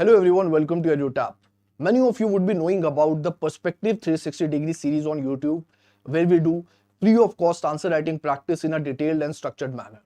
Hello everyone, welcome to EduTap. Many of you would be knowing about the Perspective 360-degree series on YouTube, where we do free of cost answer writing practice in a detailed and structured manner.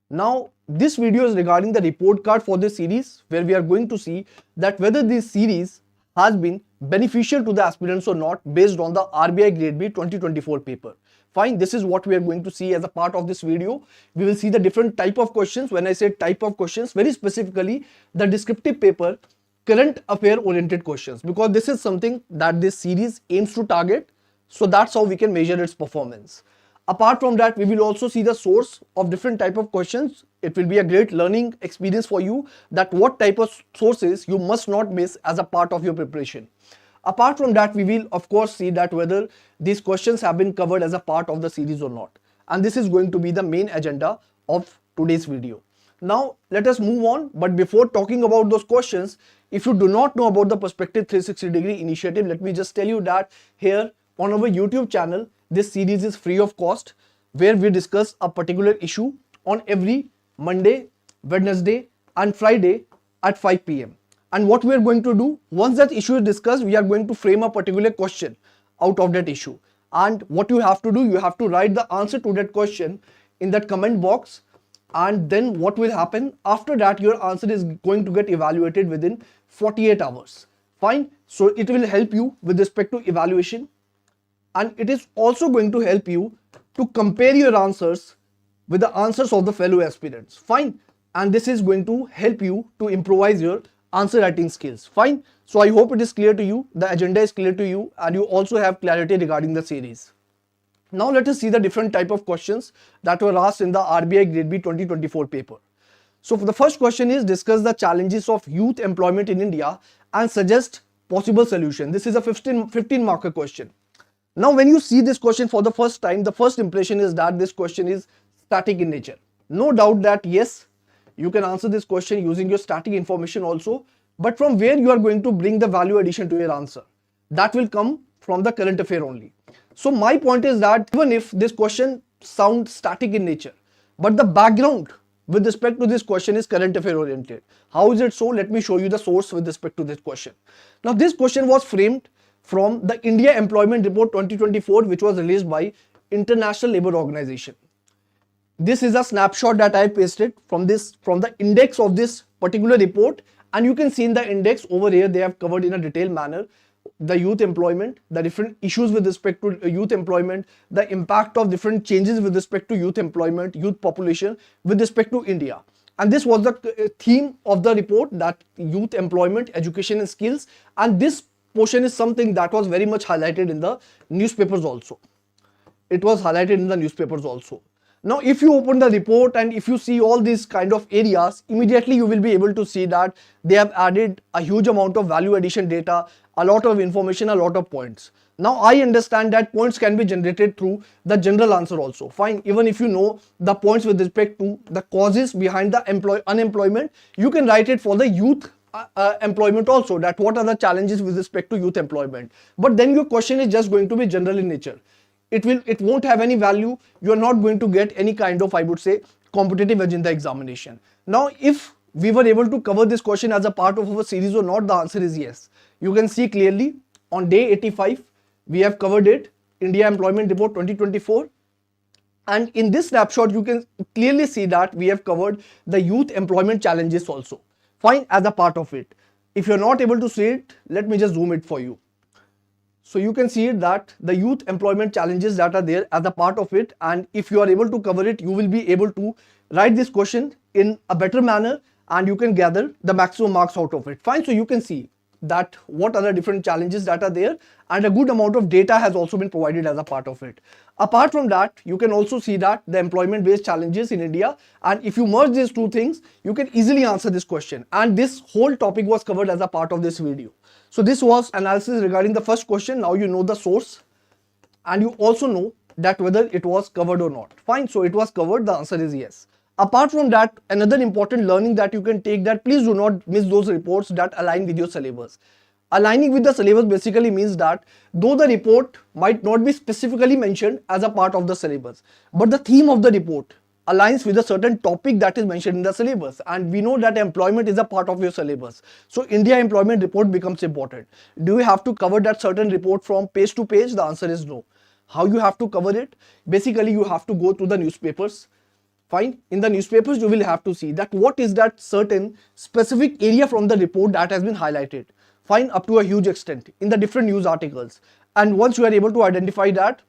Now, this video is regarding the report card for this series, where we are going to see that whether this series has been beneficial to the aspirants or not based on the RBI Grade B 2024 paper. Fine, this is what we are going to see as a part of this video. We will see the different type of questions. When I say type of questions, very specifically the descriptive paper, current affair oriented questions, because this is something that this series aims to target. So that's how we can measure its performance. Apart from that, we will also see the source of different type of questions. It will be a great learning experience for you that what type of sources you must not miss as a part of your preparation. Apart from that, we will of course see that whether these questions have been covered as a part of the series or not. And this is going to be the main agenda of today's video. Now, let us move on. But before talking about those questions, if you do not know about the Perspective 360-degree initiative, let me just tell you that here on our YouTube channel, this series is free of cost, where we discuss a particular issue on every Monday, Wednesday and Friday at 5 p.m. And what we are going to do, once that issue is discussed, we are going to frame a particular question out of that issue. And what you have to do, you have to write the answer to that question in that comment box. And then what will happen after that, your answer is going to get evaluated within 48 hours. Fine. So it will help you with respect to evaluation. And it is also going to help you to compare your answers with the answers of the fellow aspirants. Fine. And this is going to help you to improvise your answer writing skills. Fine. So I hope it is clear to you. The agenda is clear to you and you also have clarity regarding the series. Now let us see the different type of questions that were asked in the RBI Grade B 2024 paper. So for the first question is discuss the challenges of youth employment in India and suggest possible solution. This is a 15 marker question. Now when you see this question for the first time, the first impression is that this question is static in nature. No doubt that yes, you can answer this question using your static information also, but from where you are going to bring the value addition to your answer, that will come from the current affair only. So my point is that even if this question sounds static in nature, but the background with respect to this question is current affair oriented. How is it so? Let me show you the source with respect to this question. Now this question was framed from the India Employment Report 2024, which was released by International Labour Organization. This is a snapshot that I pasted from the index of this particular report, and you can see in the index over here they have covered in a detailed manner the youth employment, the different issues with respect to youth employment, the impact of different changes with respect to youth employment, youth population with respect to India. And this was the theme of the report, that youth employment, education and skills. And this portion is something that was very much highlighted in the newspapers also. It was highlighted in the newspapers also. Now, if you open the report and if you see all these kind of areas, immediately you will be able to see that they have added a huge amount of value addition data, a lot of information, a lot of points. Now, I understand that points can be generated through the general answer also. Fine. Even if you know the points with respect to the causes behind the unemployment, you can write it for the youth employment also, that what are the challenges with respect to youth employment. But then your question is just going to be general in nature. It won't have any value. You are not going to get any kind of, I would say, competitive edge in the examination. Now, if we were able to cover this question as a part of our series or not, the answer is yes. You can see clearly on day 85, we have covered it, India Employment Report 2024. And in this snapshot, you can clearly see that we have covered the youth employment challenges also. Fine, as a part of it. If you're not able to see it, let me just zoom it for you. So you can see that the youth employment challenges that are there as a part of it, and if you are able to cover it, you will be able to write this question in a better manner and you can gather the maximum marks out of it. Fine, so you can see that what are the different challenges that are there, and a good amount of data has also been provided as a part of it. Apart from that, you can also see that the employment based challenges in India, and if you merge these two things, you can easily answer this question, and this whole topic was covered as a part of this video. So this was analysis regarding the first question. Now you know the source and you also know that whether it was covered or not. Fine, so it was covered, the answer is yes. Apart from that, another important learning that you can take, that please do not miss those reports that align with your syllabus. Aligning with the syllabus basically means that though the report might not be specifically mentioned as a part of the syllabus, but the theme of the report aligns with a certain topic that is mentioned in the syllabus, and we know that employment is a part of your syllabus. So India employment report becomes important. Do you have to cover that certain report from page to page? The answer is no. How you have to cover it? Basically, you have to go to the newspapers. Fine. In the newspapers, you will have to see that what is that certain specific area from the report that has been highlighted. Fine, up to a huge extent in the different news articles. And once you are able to identify that,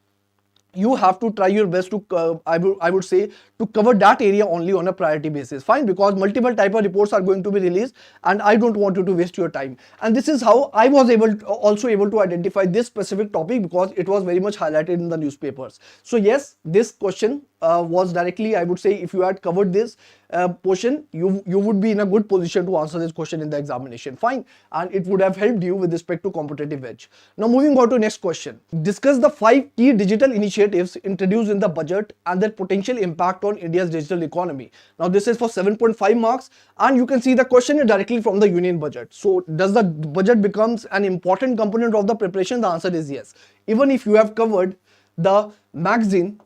you have to try your best to I would say to cover that area only on a priority basis. Fine, because multiple type of reports are going to be released and I don't want you to waste your time. And this is how I was also able to identify this specific topic, because it was very much highlighted in the newspapers. So yes, this question was directly, I would say, if you had covered this portion, you would be in a good position to answer this question in the examination. Fine, and it would have helped you with respect to competitive edge. Now moving on to next question. Discuss the 5 key digital initiatives introduced in the budget and their potential impact on India's digital economy. Now this is for 7.5 marks, and you can see the question is directly from the union budget. So does the budget becomes an important component of the preparation? The answer is yes. Even if you have covered the magazine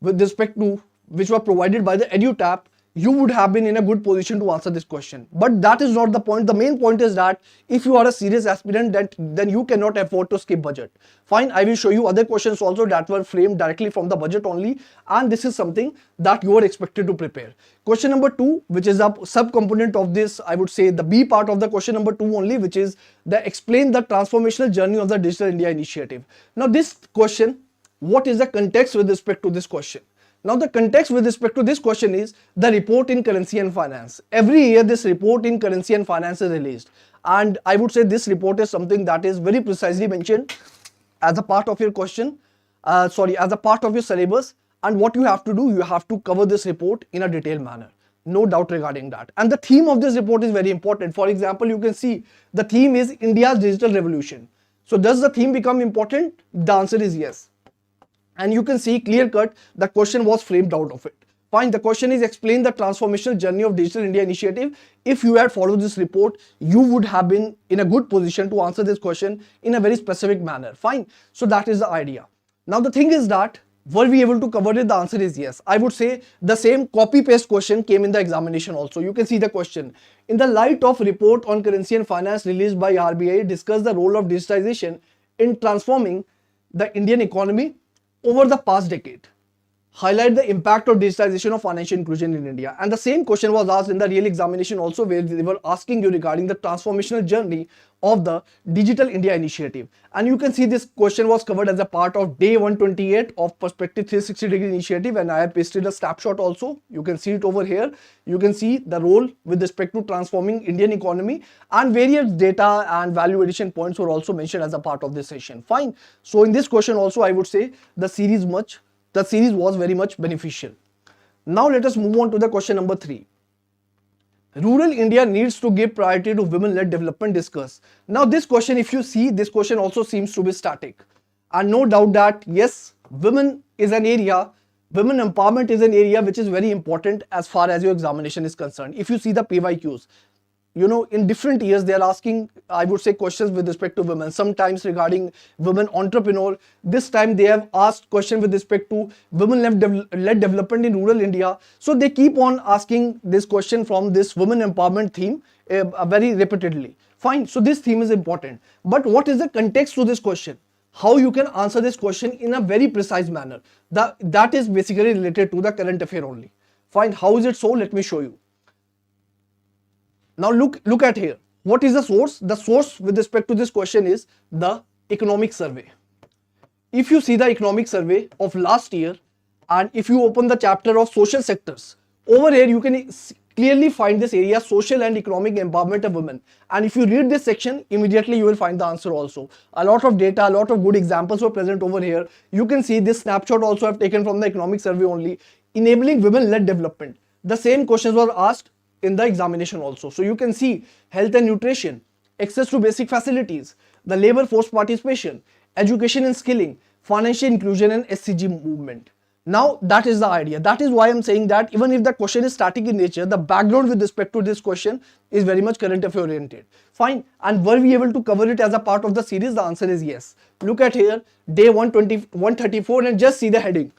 with respect to which were provided by the EduTap, you would have been in a good position to answer this question. But that is not the point. The main point is that if you are a serious aspirant, then you cannot afford to skip budget. Fine, I will show you other questions also that were framed directly from the budget only, and this is something that you are expected to prepare. Question number 2, which is a sub-component of this, I would say the B part of the question number 2 only, which is the explain the transformational journey of the Digital India Initiative. Now this question, what is the context with respect to this question? Now the context with respect to this question is the report in currency and finance. Every year this report in currency and finance is released, and I would say this report is something that is very precisely mentioned as a part of your question, as a part of your syllabus, and what you have to do, you have to cover this report in a detailed manner. No doubt regarding that. And the theme of this report is very important. For example, you can see the theme is India's digital revolution. So does the theme become important? The answer is yes. And you can see clear cut the question was framed out of it. Fine, the question is explain the transformational journey of Digital India Initiative. If you had followed this report, you would have been in a good position to answer this question in a very specific manner. Fine, so that is the idea. Now the thing is that were we able to cover it? The answer is yes. I would say the same copy paste question came in the examination also. You can see the question. In the light of report on currency and finance released by RBI, discuss the role of digitization in transforming the Indian economy over the past decade. Highlight the impact of digitization of financial inclusion in India. And the same question was asked in the real examination also, where they were asking you regarding the transformational journey of the Digital India Initiative. And you can see this question was covered as a part of day 128 of Perspective 360 degree initiative, and I have pasted a snapshot also. You can see it over here. You can see the role with respect to transforming Indian economy, and various data and value addition points were also mentioned as a part of this session. Fine. So in this question also, I would say the series was very much beneficial. Now let us move on to the question number 3. Rural India needs to give priority to women-led development, discuss. Now this question, if you see, this question also seems to be static. And no doubt that yes, women empowerment is an area which is very important as far as your examination is concerned. If you see the PYQs, you know, in different years they are asking, I would say, questions with respect to women, sometimes regarding women entrepreneur. This time they have asked question with respect to women-led development in rural India. So they keep on asking this question from this women empowerment theme very repeatedly. Fine, so this theme is important. But what is the context to this question? How you can answer this question in a very precise manner? That is basically related to the current affair only. Fine, how is it so? Let me show you. Now look at here. What is the source? The source with respect to this question is the economic survey. If you see the economic survey of last year, and if you open the chapter of social sectors, over here you can clearly find this area, social and economic empowerment of women. And if you read this section, immediately you will find the answer also. A lot of data, a lot of good examples were present over here. You can see this snapshot also I've taken from the economic survey only. Enabling women-led development. The same questions were asked in the examination also. So you can see health and nutrition, access to basic facilities, the labor force participation, education and skilling, financial inclusion and SCG movement. Now that is the idea. That is why I'm saying that even if the question is static in nature, the background with respect to this question is very much current affair oriented. Fine. And were we able to cover it as a part of the series? The answer is yes. Look at here, day 134, and just see the heading.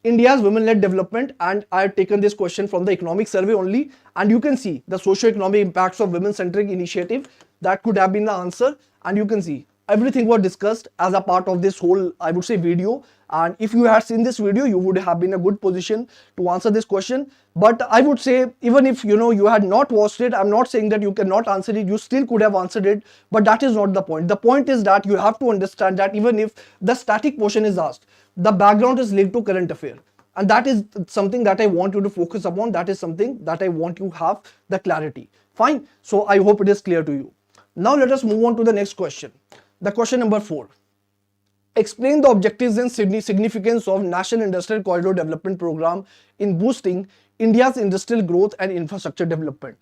India's women-led development, and I have taken this question from the economic survey only, and you can see the socio-economic impacts of women-centric initiative. That could have been the answer, and you can see everything was discussed as a part of this whole, I would say, video. And if you had seen this video, you would have been in a good position to answer this question. But I would say, even if you had not watched it, I'm not saying that you cannot answer it, you still could have answered it, but that is not the point. The point is that you have to understand that even if the static portion is asked, the background is linked to current affair, and that is something that I want you to focus upon. That is something that I want you to have the clarity. Fine. So I hope it is clear to you. Now let us move on to the next question. The question number 4. Explain the objectives and significance of National Industrial Corridor Development Program in boosting India's industrial growth and infrastructure development.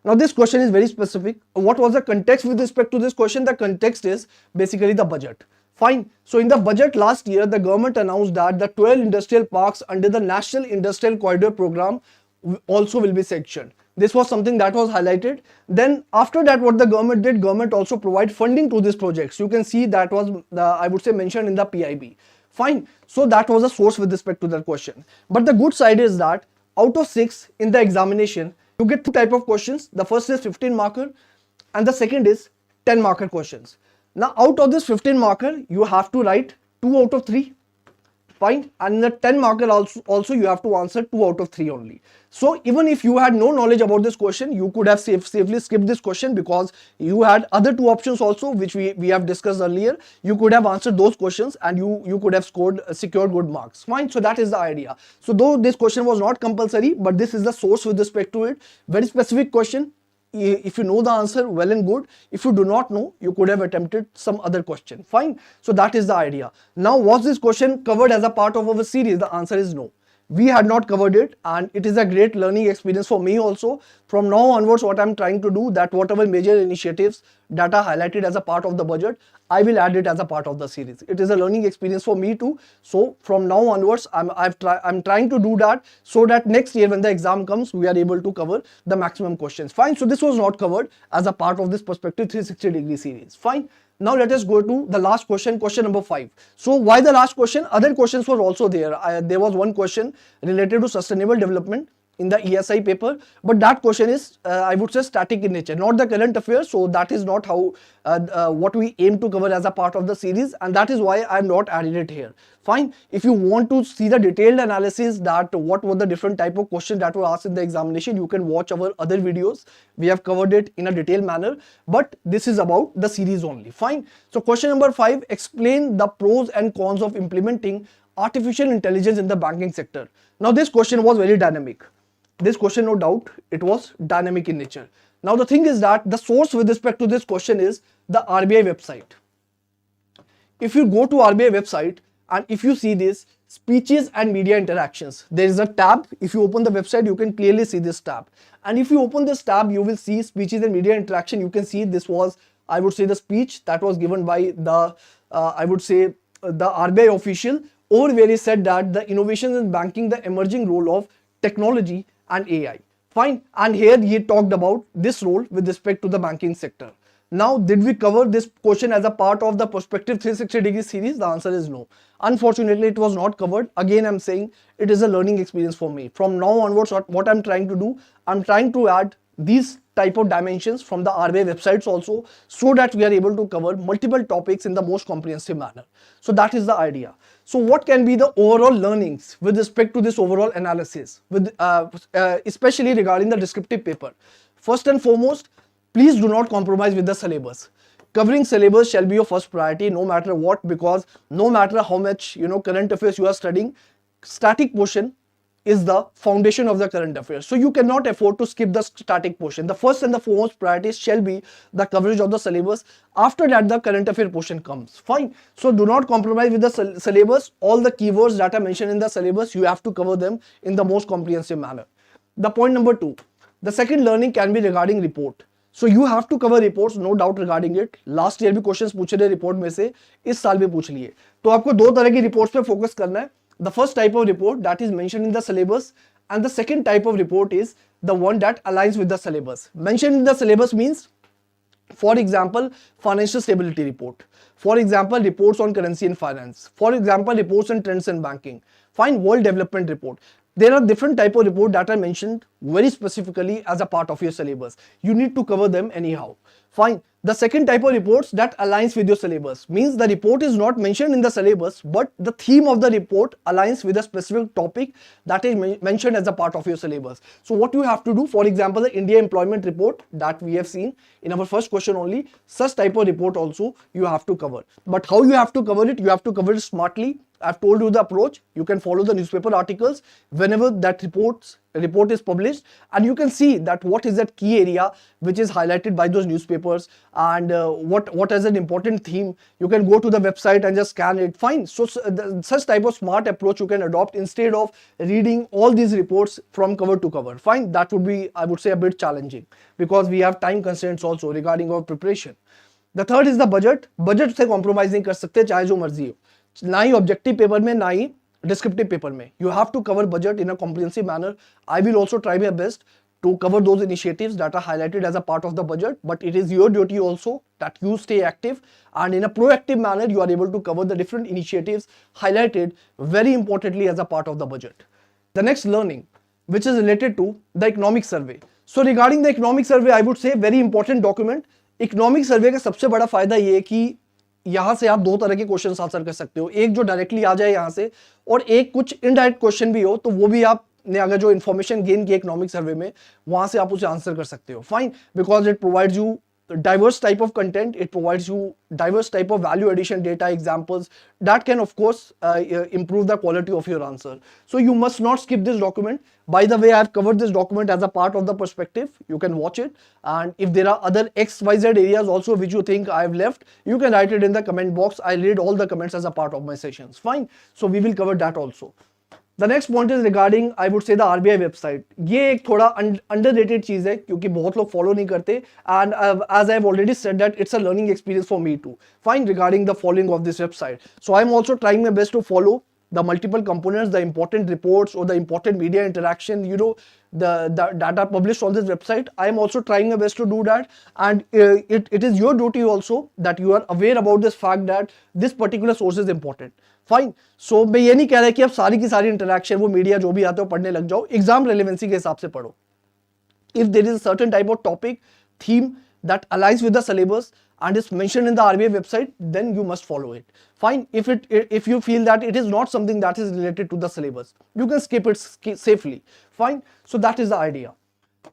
Now this question is very specific. What was the context with respect to this question? The context is basically the budget. Fine. So in the budget last year, the government announced that the 12 industrial parks under the National Industrial Corridor Program also will be sanctioned. This was something that was highlighted. Then after that, what the government did, government also provide funding to these projects. You can see that was, I would say, mentioned in the PIB. Fine. So that was a source with respect to that question. But the good side is that out of 6 in the examination, you get 2 types of questions. The first is 15 marker and the second is 10 marker questions. Now out of this 15 marker, you have to write 2 out of 3. Fine. And in the 10 marker also you have to answer 2 out of 3 only. So even if you had no knowledge about this question, you could have safely skipped this question, because you had other 2 options also, which we have discussed earlier. You could have answered those questions and you could have secured good marks. Fine. So that is the idea. So though this question was not compulsory, but this is the source with respect to it. Very specific question. If you know the answer, well and good. If you do not know, you could have attempted some other question. Fine. So that is the idea. Now, was this question covered as a part of our series? The answer is no. We had not covered it, and it is a great learning experience for me also. From now onwards, what I'm trying to do, that whatever major initiatives that are highlighted as a part of the budget, I will add it as a part of the series. It is a learning experience for me too. So from now onwards, I'm trying to do that, so that next year when the exam comes, we are able to cover the maximum questions. Fine. So this was not covered as a part of this Perspective 360-degree series. Fine. Now let us go to the last question, question number 5. So why the last question? Other questions were also there. There was one question related to sustainable development in the ESI paper, but that question is, I would say, static in nature, not the current affairs. So that is not how what we aim to cover as a part of the series, and that is why I am not adding it here. Fine. If you want to see the detailed analysis that what were the different type of questions that were asked in the examination, you can watch our other videos. We have covered it in a detailed manner, but this is about the series only. Fine. So question number 5, explain the pros and cons of implementing artificial intelligence in the banking sector. Now this question was very dynamic. This question, no doubt, it was dynamic in nature. Now the thing is that the source with respect to this question is the RBI website. If you go to RBI website and if you see this speeches and media interactions, there is a tab. If you open the website, you can clearly see this tab. And if you open this tab, you will see speeches and media interaction. You can see this was, I would say, the speech that was given by the, I would say, the RBI official, or where he said that the innovations in banking, the emerging role of technology and AI. Fine. And here he talked about this role with respect to the banking sector. Now, did we cover this question as a part of the Perspective 360-degree series? The answer is no. Unfortunately, it was not covered. Again, I'm saying it is a learning experience for me. From now onwards, what I'm trying to do, I'm trying to add these type of dimensions from the RBI websites also, so that we are able to cover multiple topics in the most comprehensive manner. So that is the idea. So what can be the overall learnings with respect to this overall analysis, with especially regarding the descriptive paper? First and foremost, please do not compromise with the syllabus. Covering syllabus shall be your first priority, no matter what, because no matter how much current affairs you are studying, static portion is the foundation of the current affairs. So you cannot afford to skip the static portion. The first and the foremost priorities shall be the coverage of the syllabus. After that, the current affair portion comes. Fine. So do not compromise with the syllabus. All the keywords that are mentioned in the syllabus, you have to cover them in the most comprehensive manner. The point number 2, the second learning can be regarding report. So you have to cover reports, no doubt regarding it. Last year भी questions पूछे रहे report में से, इस साल भी पूछ लिए. तो आपको 2 तरह की reports पे focus करना है. The first type of report that is mentioned in the syllabus, and the second type of report is the one that aligns with the syllabus. Mentioned in the syllabus means, for example, financial stability report. For example, reports on currency and finance. For example, reports on trends in banking. Fine, World Development Report. There are different type of report that are mentioned very specifically as a part of your syllabus. You need to cover them anyhow. Fine. The second type of reports that aligns with your syllabus means the report is not mentioned in the syllabus, but the theme of the report aligns with a specific topic that is mentioned as a part of your syllabus. So what you have to do, for example, the India Employment Report that we have seen in our first question only, such type of report also you have to cover. But how you have to cover it? You have to cover it smartly. I've told you the approach. You can follow the newspaper articles whenever that report is published, and you can see that what is that key area which is highlighted by those newspapers, and what is an important theme. You can go to the website and just scan it. Fine. So such type of smart approach you can adopt instead of reading all these reports from cover to cover. Fine. That would be, I would say, a bit challenging because we have time constraints also regarding our preparation. The third is the budget. Budget से compromise नहीं कर सकते चाहे जो मर्जी हो, ना ही objective paper में ना ही डिस्क्रिप्टिव पेपर में. You have to cover budget in a comprehensive manner. I will also try my best to cover those initiatives that are highlighted as a part of the budget, but it is your duty also that you stay active, and in a proactive manner you are able to cover the different initiatives highlighted very importantly as a part of the budget. The next learning, which is related to the economic survey. So regarding the economic survey, I would say very important document. Economic survey का सबसे बड़ा फायदा ये है कि यहाँ से आप दो तरह के क्वेश्चन आंसर कर सकते हो, एक जो डायरेक्टली आ जाए यहाँ से, और एक कुछ इनडायरेक्ट क्वेश्चन भी हो तो वो भी आपने अगर जो इन्फॉर्मेशन गेन की इकोनॉमिक सर्वे में, वहां से आप उसे आंसर कर सकते हो. Fine, because it provides you diverse type of content, it provides you diverse type of value addition data examples that can of course improve the quality of your answer. So you must not skip this document. By the way, I have covered this document as a part of the perspective. You can watch it, and if there are other XYZ areas also which you think I have left, you can write it in the comment box. I read all the comments as a part of my sessions. Fine, so we will cover that also. The next point is regarding, I would say, the RBI website. ये एक थोड़ा underrated चीज़ है क्योंकि बहुत लोग follow नहीं करते, and as I have already said that it's a learning experience for me too. Fine, regarding the following of this website. So I'm also trying my best to follow the multiple components, the important reports or the important media interaction, you know, the data published on this website. I am also trying my best to do that, and it is your duty also that you are aware about this fact that this particular source is important. Fine. So मैं ये नहीं कह रहा कि आप सारी की सारी इंटरैक्शन वो मीडिया जो भी आते हो पढ़ने लग जाओ, एग्जाम रेलेवेंसी के हिसाब से पढ़ो. If there is a certain type of topic theme that aligns with the syllabus and is mentioned in the RBI website, then you must follow it. Fine. If you feel that it is not something that is related to the syllabus, you can skip it safely. Fine. So that is the idea.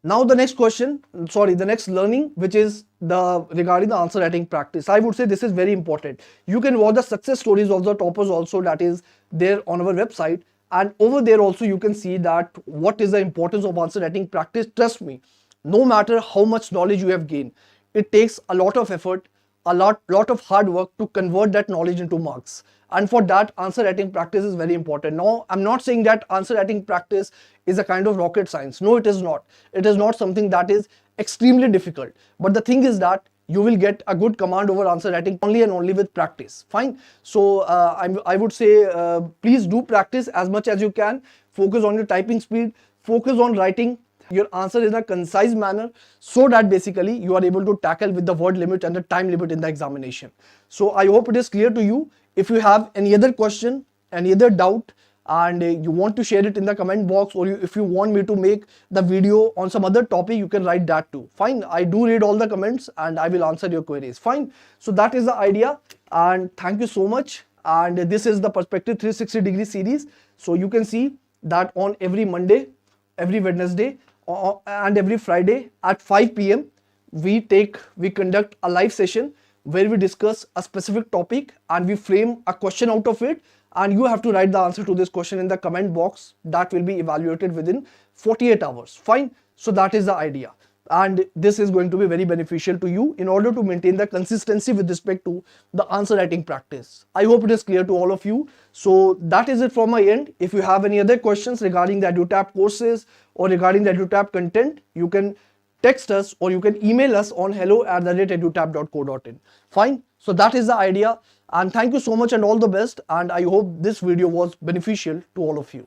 Now the next question, the next learning, which is regarding the answer writing practice. I would say this is very important. You can watch the success stories of the toppers also, that is there on our website, and over there also you can see that what is the importance of answer writing practice. Trust me, no matter how much knowledge you have gained, it takes a lot of effort, a lot of hard work to convert that knowledge into marks. And for that, answer writing practice is very important. Now, I'm not saying that answer writing practice is a kind of rocket science. No, it is not. It is not something that is extremely difficult. But the thing is that you will get a good command over answer writing only and only with practice. Fine. So I would say please do practice as much as you can. Focus on your typing speed. Focus on writing your answer in a concise manner, so that basically you are able to tackle with the word limit and the time limit in the examination. So I hope it is clear to you. If you have any other question, any other doubt, and you want to share it in the comment box, or if you want me to make the video on some other topic, you can write that too. Fine. I do read all the comments and I will answer your queries. Fine. So that is the idea, and thank you so much. And this is the Perspective 360-degree series. So you can see that on every Monday, every Wednesday, and every Friday at 5 p.m. we conduct a live session where we discuss a specific topic and we frame a question out of it, and you have to write the answer to this question in the comment box. That will be evaluated within 48 hours. Fine. So that is the idea, and this is going to be very beneficial to you in order to maintain the consistency with respect to the answer writing practice. I hope it is clear to all of you. So that is it from my end. If you have any other questions regarding the EduTap courses or regarding the EduTap content, you can text us or you can email us on hello@edutap.co.in. Fine. So that is the idea, and thank you so much and all the best, and I hope this video was beneficial to all of you.